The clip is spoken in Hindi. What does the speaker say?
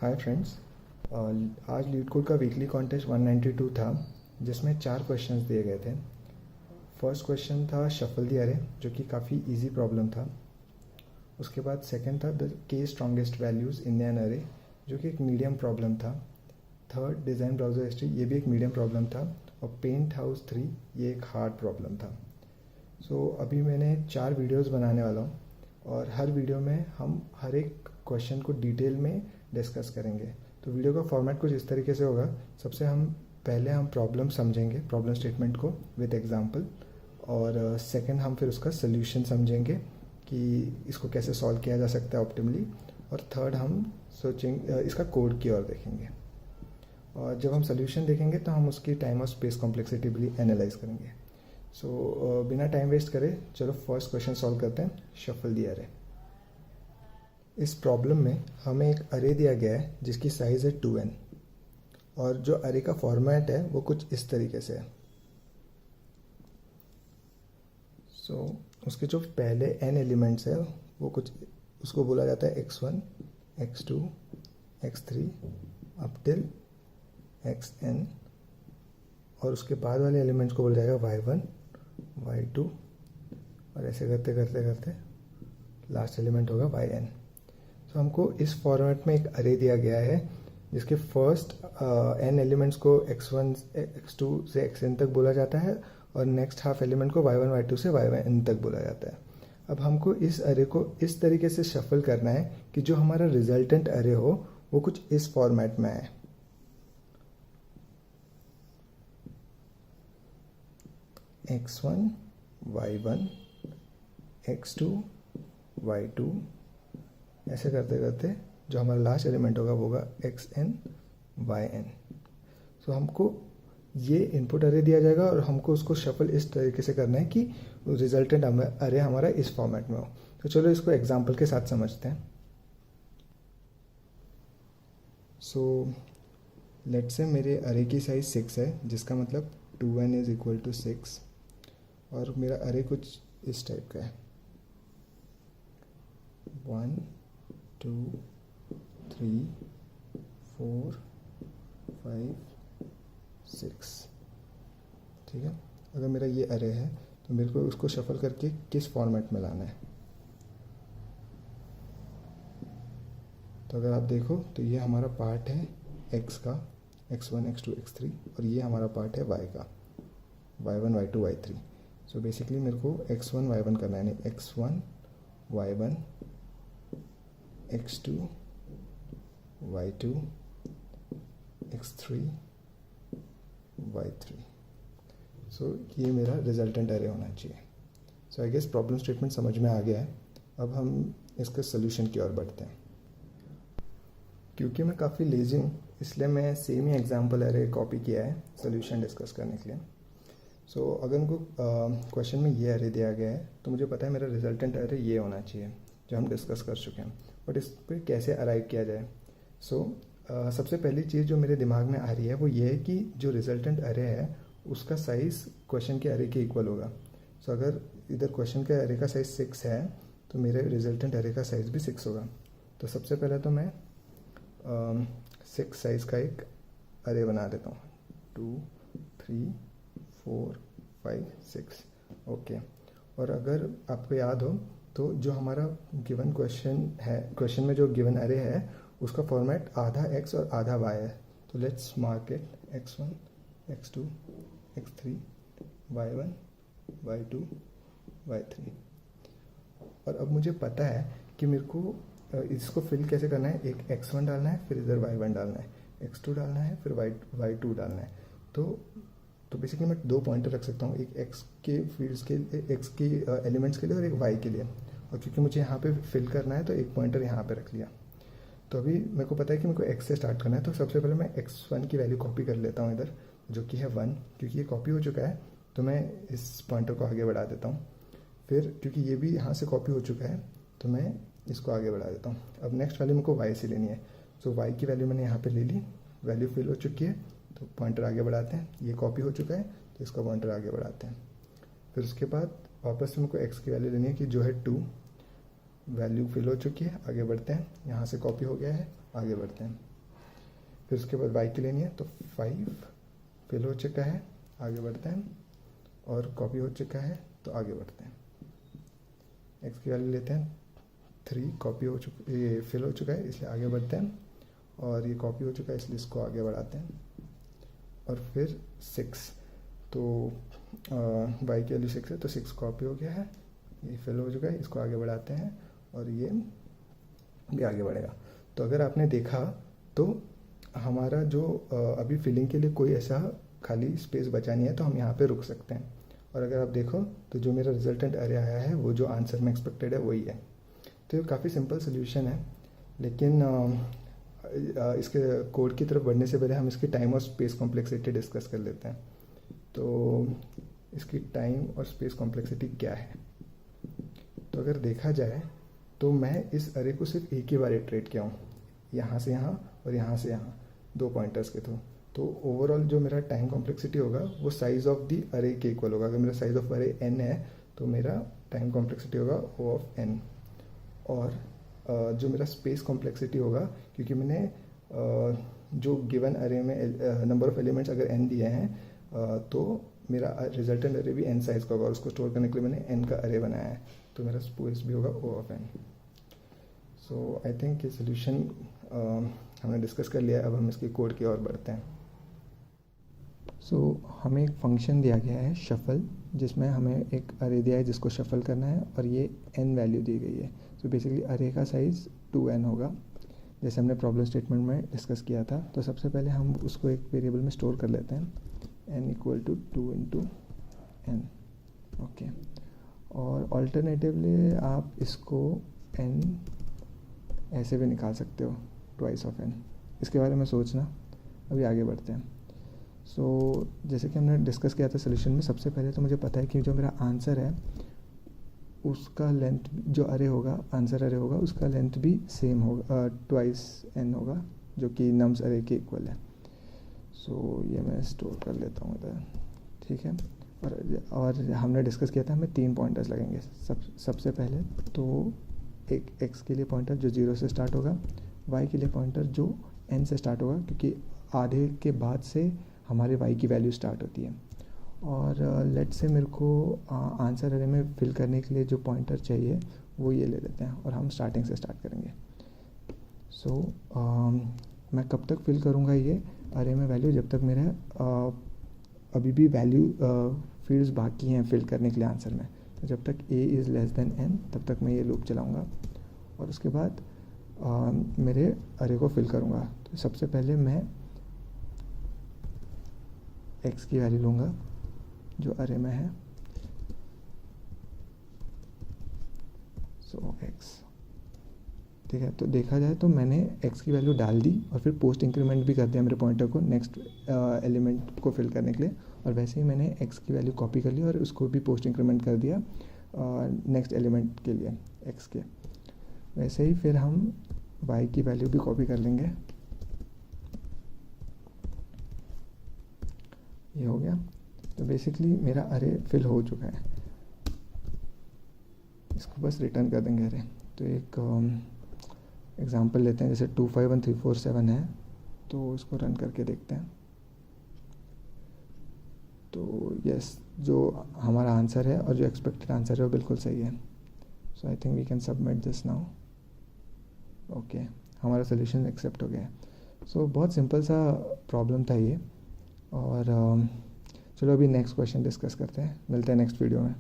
Hi friends. आज लीड कोड का वीकली कॉन्टेस्ट 192 था, जिसमें 4 क्वेश्चंस दिए गए थे। फर्स्ट क्वेश्चन था शफल द अरे, जो कि काफ़ी इजी प्रॉब्लम था। उसके बाद सेकंड था द के स्ट्रॉन्गेस्ट वैल्यूज़ इन एन अरे, जो कि एक मीडियम प्रॉब्लम था। थर्ड डिज़ाइन ब्राउज़र हिस्ट्री, ये भी एक मीडियम प्रॉब्लम था। और पेंट हाउस 3, ये एक हार्ड प्रॉब्लम था। सो अभी मैंने 4 वीडियोस बनाने वाला हूँ, और हर वीडियो में हम हर एक क्वेश्चन को डिटेल में डिस्कस करेंगे। तो वीडियो का फॉर्मेट कुछ इस तरीके से होगा। सबसे पहले हम प्रॉब्लम समझेंगे, प्रॉब्लम स्टेटमेंट को विद एग्जांपल, और सेकंड हम फिर उसका सोल्यूशन समझेंगे कि इसको कैसे सॉल्व किया जा सकता है ऑप्टिमली। और थर्ड हम सोचेंगे इसका कोड की ओर देखेंगे। और जब हम सोल्यूशन देखेंगे तो हम उसकी टाइम और स्पेस कॉम्प्लेक्सिटी भी एनालाइज करेंगे। सो बिना टाइम वेस्ट करे चलो फर्स्ट क्वेश्चन सॉल्व करते हैं, शफल द अरे। इस प्रॉब्लम में हमें एक अरे दिया गया है जिसकी साइज़ है 2n, और जो अरे का फॉर्मेट है वो कुछ इस तरीके से है। उसके जो पहले n एलिमेंट्स है वो कुछ, उसको बोला जाता है x1, x2, x3 up till xn, और उसके बाद वाले एलिमेंट्स को बोला जाएगा y1, y2, और ऐसे करते करते करते लास्ट एलिमेंट होगा yn। तो हमको इस फॉर्मेट में एक अरे दिया गया है जिसके फर्स्ट n एलिमेंट्स को x1, x2 से xn तक बोला जाता है, और नेक्स्ट हाफ एलिमेंट को y1, y2 से yn तक बोला जाता है। अब हमको इस अरे को इस तरीके से शफल करना है कि जो हमारा रिजल्टेंट अरे हो वो कुछ इस फॉर्मेट में है। x1, y1, x2, y2, ऐसे करते करते जो हमारा लास्ट एलिमेंट होगा वो होगा xn, yn। सो हमको ये इनपुट अरे दिया जाएगा और हमको उसको शफल इस तरीके से करना है कि रिजल्टेंट अरे हमारा इस फॉर्मेट में हो। तो चलो इसको एग्जांपल के साथ समझते हैं। सो लेट्स से मेरे अरे की साइज 6 है, जिसका मतलब 2n इज इक्वल टू 6, और मेरा अरे कुछ इस टाइप का है 1, 2, 3, 4, 5, 6। ठीक है। अगर मेरा ये अरे है तो मेरे को उसको शफल करके किस फॉर्मेट में लाना है। तो अगर आप देखो तो ये हमारा पार्ट है x का, x1, x2, x3, और ये हमारा पार्ट है y का, y1, y2, y3। So basically मेरे को x1, y1 करना है, यानी x1, y1, x2, y2, x3, y3। सो ये मेरा रिजल्टेंट अरे होना चाहिए। सो आई गेस प्रॉब्लम स्टेटमेंट समझ में आ गया है। अब हम इसके सोल्यूशन की ओर बढ़ते हैं। क्योंकि मैं काफ़ी लेजी हूँ इसलिए मैं सेम ही एग्जाम्पल अरे कॉपी किया है सोल्यूशन डिस्कस करने के लिए। सो अगर उनको क्वेश्चन में ये अरे दिया गया है तो मुझे पता है मेरा रिजल्टेंट अरे ये होना चाहिए, जो हम डिस्कस कर चुके हैं। बट इस पर कैसे अराइव किया जाए। सबसे पहली चीज़ जो मेरे दिमाग में आ रही है वो ये है कि जो रिजल्टेंट अरे है उसका साइज़ क्वेश्चन के अरे के इक्वल होगा। अगर इधर क्वेश्चन के अरे का साइज़ 6 है तो मेरे रिजल्टेंट अरे का साइज़ भी 6 होगा। तो सबसे पहले तो मैं 6 साइज़ का एक अरे बना देता हूँ, 2, 3, 4, 5, 6। ओके। और अगर आपको याद हो तो जो हमारा गिवन क्वेश्चन है, क्वेश्चन में जो गिवन अरे है उसका फॉर्मेट आधा x और आधा y है। तो let's mark it x1, x2, x3, y1, y2, y3। और अब मुझे पता है कि मेरे को इसको फिल कैसे करना है। एक x1 डालना है, फिर इधर y1 डालना है, x2 डालना है, फिर y2 डालना है। तो बेसिकली मैं 2 पॉइंटर रख सकता हूँ, एक x के फील्ड्स के लिए, x के एलिमेंट्स के लिए, और एक y के लिए। और क्योंकि मुझे यहाँ पे फिल करना है तो एक पॉइंटर यहाँ पे रख लिया। तो अभी मेरे को पता है कि मेरे को x से स्टार्ट करना है। तो सबसे पहले मैं x1 की वैल्यू कॉपी कर लेता हूँ इधर, जो कि है 1। क्योंकि ये कॉपी हो चुका है तो मैं इस पॉइंटर को आगे बढ़ा देता हूँ। फिर क्योंकि ये भी यहाँ से कॉपी हो चुका है तो मैं इसको आगे बढ़ा देता हूँ। अब नेक्स्ट वैल्यू मेरे को y से लेनी है। सो y की वैल्यू मैंने यहाँ पे ले ली, वैल्यू फिल हो चुकी है तो पॉइंटर आगे बढ़ाते हैं। ये कॉपी हो चुका है तो इसका पॉइंटर आगे बढ़ाते हैं। फिर उसके बाद वापस से मेरे को x की वैल्यू लेनी है कि जो है 2, वैल्यू फिल हो चुकी है, आगे बढ़ते हैं। यहाँ से कॉपी हो गया है, आगे बढ़ते हैं। फिर उसके बाद y की लेनी है, तो 5 फिल हो चुका है, आगे बढ़ते हैं, और कॉपी हो चुका है तो आगे बढ़ते हैं। x की वैल्यू लेते हैं 3, कॉपी हो चुका, ये फिल हो चुका है इसलिए आगे बढ़ते हैं, और ये कॉपी हो चुका है इसलिए इसको आगे बढ़ाते हैं, और फिर 6, तो y की वैल्यू 6 है तो 6 कॉपी हो गया है, ये फिल हो चुका है, इसको आगे बढ़ाते हैं और ये भी आगे बढ़ेगा। तो अगर आपने देखा तो हमारा जो अभी फिलिंग के लिए कोई ऐसा खाली स्पेस बचा नहीं है, तो हम यहाँ पे रुक सकते हैं। और अगर आप देखो तो जो मेरा रिजल्टेंट एरे आया है वो जो आंसर में एक्सपेक्टेड है वही है। तो ये काफ़ी सिंपल सोल्यूशन है, लेकिन इसके कोड की तरफ बढ़ने से पहले हम इसकी टाइम और स्पेस कॉम्प्लेक्सिटी डिस्कस कर लेते हैं। तो इसकी टाइम और स्पेस कॉम्प्लेक्सिटी क्या है? तो अगर देखा जाए तो मैं इस अरे को सिर्फ एक ही बार इटरेट किया हूँ, यहाँ से यहाँ और यहाँ से यहाँ, 2 पॉइंटर्स के थ्रू। तो ओवरऑल जो मेरा टाइम कॉम्प्लेक्सिटी होगा वो साइज ऑफ द अरे के इक्वल होगा। अगर मेरा साइज ऑफ अरे n है तो मेरा टाइम कॉम्प्लेक्सिटी होगा O ऑफ n। और जो मेरा स्पेस कॉम्प्लेक्सिटी होगा, क्योंकि मैंने जो गिवन अरे में नंबर ऑफ एलिमेंट्स अगर n दिए हैं तो मेरा रिजल्टेंट अरे भी n साइज का होगा, और उसको स्टोर करने के लिए मैंने n का अरे बनाया है, तो मेरा स्पेस भी होगा O of n। So I think ये सोल्यूशन हमने डिस्कस कर लिया है। अब हम इसकी कोड की ओर बढ़ते हैं। हमें एक फंक्शन दिया गया है शफल, जिसमें हमें एक अरे दिया है जिसको शफल करना है, और ये n वैल्यू दी गई है। बेसिकली अरे का साइज़ 2n होगा, जैसे हमने प्रॉब्लम स्टेटमेंट में डिस्कस किया था। तो सबसे पहले हम उसको एक वेरिएबल में स्टोर कर लेते हैं, n equal to 2 into n। Okay, और ऑल्टरनेटिवली आप इसको n ऐसे भी निकाल सकते हो, ट्वाइस ऑफ n। इसके बारे में सोचना, अभी आगे बढ़ते हैं। जैसे कि हमने डिस्कस किया था सोल्यूशन में, सबसे पहले तो मुझे पता है कि जो मेरा आंसर है उसका लेंथ, जो अरे होगा, आंसर अरे होगा, उसका लेंथ भी सेम होगा, ट्वाइस n होगा, जो कि नम्स अरे के इक्वल है। ये मैं स्टोर कर लेता हूँ इधर, ठीक है। और हमने डिस्कस किया था हमें 3 पॉइंटर्स लगेंगे। सबसे पहले तो एक x के लिए पॉइंटर जो 0 से स्टार्ट होगा, y के लिए पॉइंटर जो n से स्टार्ट होगा, क्योंकि आधे के बाद से हमारे y की वैल्यू स्टार्ट होती है। और लेट से मेरे को आंसर अरे में फिल करने के लिए जो पॉइंटर चाहिए वो ये ले लेते हैं, और हम स्टार्टिंग से स्टार्ट करेंगे। मैं कब तक फिल करूँगा ये अरे में वैल्यू? जब तक मेरा अभी भी वैल्यू फील्ड्स बाकी हैं फिल करने के लिए आंसर में। तो जब तक a is less than n तब तक मैं ये लूप चलाऊँगा, और उसके बाद मेरे अरे को फिल करूँगा। तो सबसे पहले मैं x की वैल्यू लूँगा जो अरे में है, x, ठीक है। तो देखा जाए तो मैंने x की वैल्यू डाल दी और फिर पोस्ट इंक्रीमेंट भी कर दिया मेरे पॉइंटर को नेक्स्ट एलिमेंट को फिल करने के लिए, और वैसे ही मैंने x की वैल्यू कॉपी कर ली और उसको भी पोस्ट इंक्रीमेंट कर दिया नेक्स्ट एलिमेंट के लिए x के। वैसे ही फिर हम y की वैल्यू भी कॉपी कर लेंगे, ये हो गया। तो बेसिकली मेरा अरे फिल हो चुका है, इसको बस रिटर्न कर देंगे अरे। तो एक एग्जांपल लेते हैं, जैसे 2 5 1 3 4 7 है, तो इसको रन करके देखते हैं। तो यस, जो हमारा आंसर है और जो एक्सपेक्टेड आंसर है वो बिल्कुल सही है। So I think we can submit this now. Okay, हमारा सोल्यूशन एक्सेप्ट हो गया है। बहुत सिंपल सा प्रॉब्लम था ये। और चलो अभी नेक्स्ट क्वेश्चन डिस्कस करते हैं, मिलते हैं नेक्स्ट वीडियो में।